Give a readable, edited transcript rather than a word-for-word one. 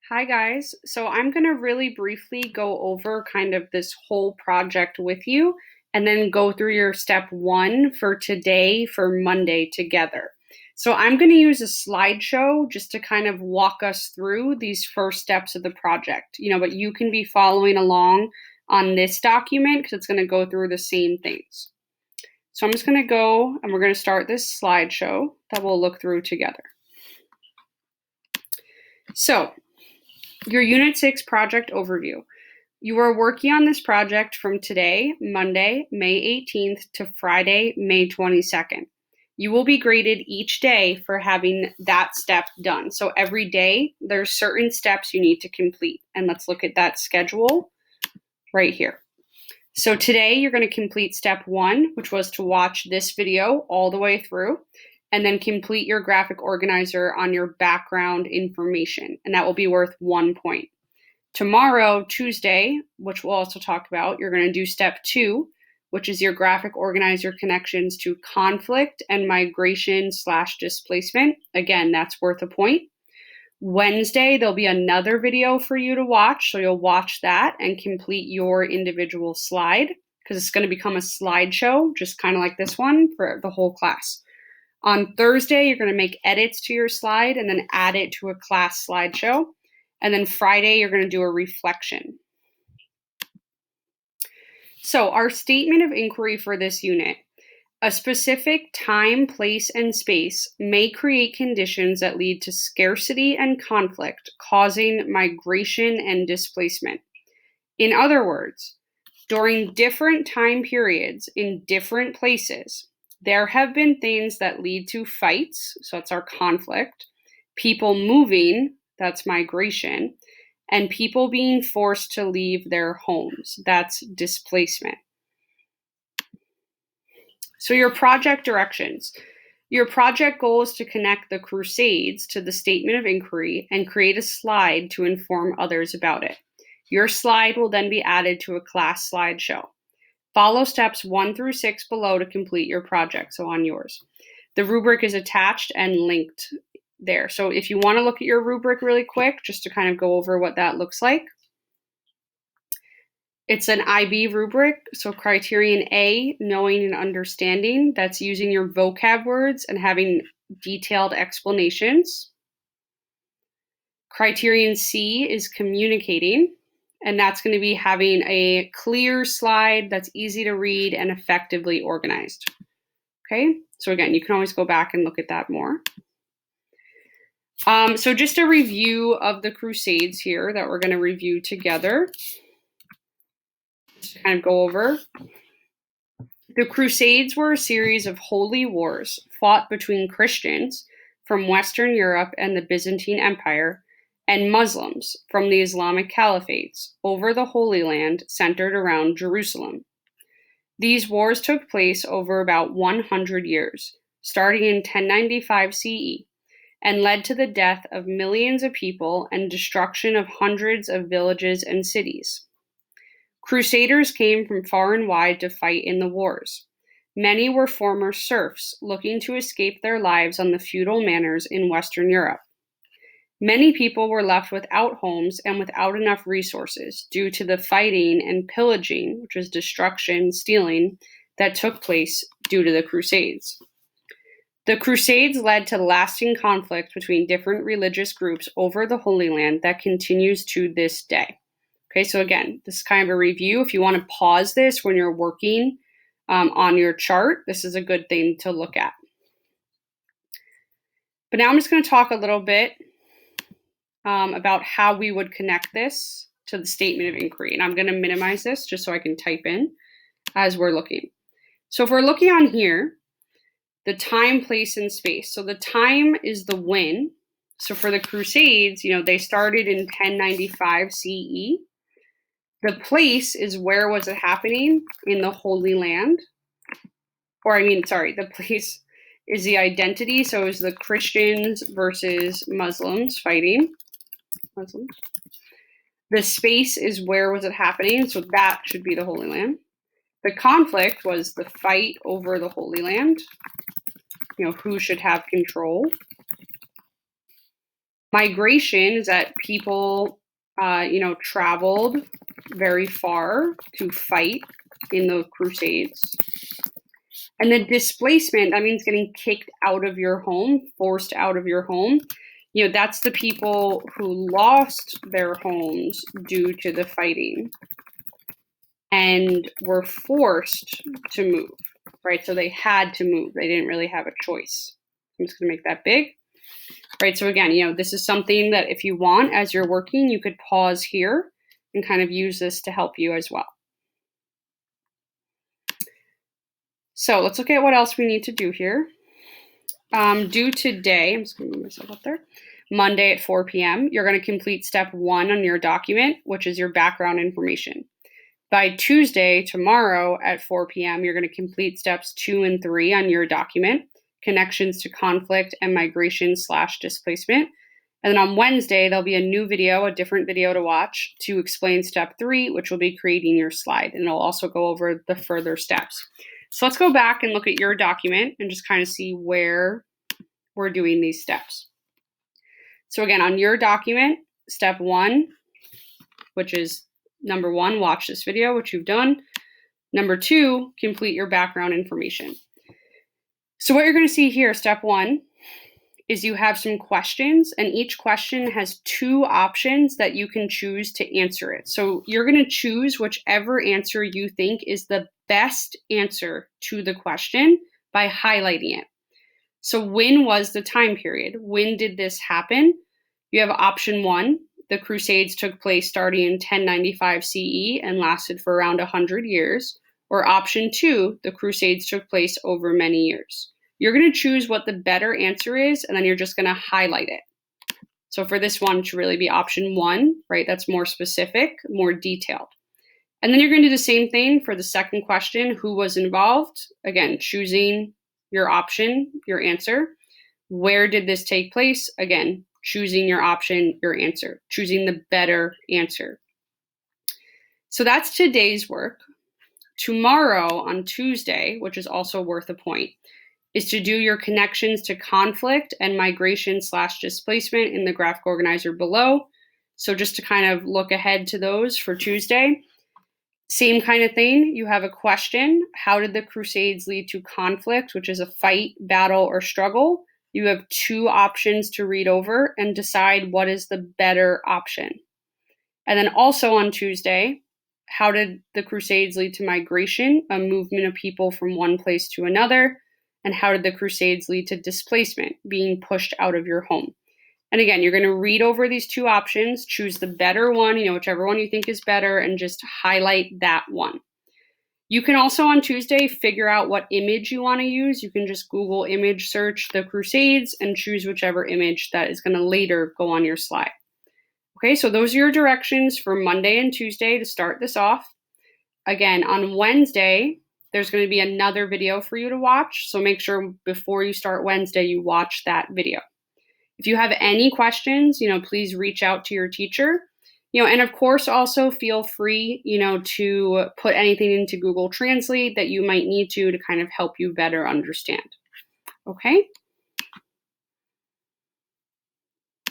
Hi guys. So I'm going to really briefly go over kind of this whole project with you and then go through your step one for today for Monday together. So I'm going to use a slideshow just to kind of walk us through these first steps of the project, but you can be following along on this document because it's going to go through the same things. So I'm just going to go and we're going to start this slideshow that we'll look through together. So your Unit 6 project overview. You are working on this project from today, Monday, May 18th to Friday, May 22nd. You will be graded each day for having that step done. So every day, there's certain steps you need to complete. And let's look at that schedule right here. So today, you're going to complete step one, which was to watch this video all the way through, and then complete your graphic organizer on your background information, and that will be worth 1 point. Tomorrow, Tuesday, which we'll also talk about, you're going to do step two, which is your graphic organizer connections to conflict and migration/displacement. Again, that's worth a point. Wednesday, there'll be another video for you to watch, so you'll watch that and complete your individual slide because it's going to become a slideshow, just kind of like this one for the whole class. On Thursday, you're going to make edits to your slide and then add it to a class slideshow. And then Friday, you're going to do a reflection. So our statement of inquiry for this unit: a specific time, place, and space may create conditions that lead to scarcity and conflict, causing migration and displacement. In other words, during different time periods in different places, there have been things that lead to fights, so that's our conflict, people moving, that's migration, and people being forced to leave their homes, that's displacement. So your project directions. Your project goal is to connect the Crusades to the statement of inquiry and create a slide to inform others about it. Your slide will then be added to a class slideshow. Follow steps 1 through 6 below to complete your project, so on yours. The rubric is attached and linked there. So if you want to look at your rubric really quick, just to kind of go over what that looks like. It's an IB rubric, so criterion A, knowing and understanding. That's using your vocab words and having detailed explanations. Criterion C is communicating, and that's going to be having a clear slide that's easy to read and effectively organized. Okay, so again, you can always go back and look at that more. So just a review of the Crusades here that we're going to review together. Just to kind of go over. The Crusades were a series of holy wars fought between Christians from Western Europe and the Byzantine Empire and Muslims from the Islamic Caliphates over the Holy Land centered around Jerusalem. These wars took place over about 100 years, starting in 1095 CE, and led to the death of millions of people and destruction of hundreds of villages and cities. Crusaders came from far and wide to fight in the wars. Many were former serfs looking to escape their lives on the feudal manors in Western Europe. Many people were left without homes and without enough resources due to the fighting and pillaging, which is destruction, stealing, that took place due to the Crusades. The Crusades led to lasting conflict between different religious groups over the Holy Land that continues to this day. Okay, so again, this is kind of a review. If you want to pause this when you're working on your chart, this is a good thing to look at. But now I'm just going to talk a little bit about how we would connect this to the statement of inquiry. And I'm going to minimize this just so I can type in as we're looking. So if we're looking on here, the time, place, and space. So the time is the when. So for the Crusades, they started in 1095 CE. The place is where was it happening in the Holy Land. The place is the identity. So it was the Christians versus Muslims fighting. Muslims. The space is where was it happening. So that should be the Holy Land. The conflict was the fight over the Holy Land. Who should have control. Migration is that people, traveled very far to fight in the Crusades. And then displacement, that means getting kicked out of your home, forced out of your home. That's the people who lost their homes due to the fighting and were forced to move, right? So they had to move. They didn't really have a choice. I'm just going to make that big, right? So again, this is something that if you want, as you're working, you could pause here and kind of use this to help you as well. So let's look at what else we need to do here. Due today, I'm just going to move myself up there, Monday at 4 p.m., you're going to complete step 1 on your document, which is your background information. By Tuesday, tomorrow at 4 p.m., you're going to complete steps 2 and 3 on your document, connections to conflict and migration/displacement. And then on Wednesday, there'll be a new video, a different video to watch to explain step 3, which will be creating your slide. And it'll also go over the further steps. So let's go back and look at your document and just kind of see where we're doing these steps. So again, on your document, step 1, which is number 1, watch this video, which you've done. Number 2, complete your background information. So what you're going to see here, step 1, is you have some questions, and each question has 2 options that you can choose to answer it. So you're going to choose whichever answer you think is the best answer to the question by highlighting it. So when was the time period? When did this happen? You have option 1. The Crusades took place starting in 1095 CE and lasted for around 100 years. Or option 2, the Crusades took place over many years. You're going to choose what the better answer is, and then you're just going to highlight it. So for this one, it should really be option 1, right? That's more specific, more detailed. And then you're going to do the same thing for the second question, who was involved? Again, choosing your option, your answer. Where did this take place? Again, choosing your option, your answer, choosing the better answer. So that's today's work. Tomorrow on Tuesday, which is also worth a point, is to do your connections to conflict and migration/displacement in the graphic organizer below. So just to kind of look ahead to those for Tuesday. Same kind of thing. You have a question. How did the Crusades lead to conflict, which is a fight, battle, or struggle? You have 2 options to read over and decide what is the better option. And then also on Tuesday, how did the Crusades lead to migration, a movement of people from one place to another? And how did the Crusades lead to displacement, being pushed out of your home? And again, you're going to read over these 2 options, choose the better one, whichever one you think is better, and just highlight that one. You can also on Tuesday figure out what image you want to use. You can just Google image search the Crusades and choose whichever image that is going to later go on your slide. Okay, so those are your directions for Monday and Tuesday to start this off. Again, on Wednesday, there's going to be another video for you to watch. So make sure before you start Wednesday, you watch that video. If you have any questions, please reach out to your teacher. And of course, also feel free, to put anything into Google Translate that you might need to kind of help you better understand. Okay?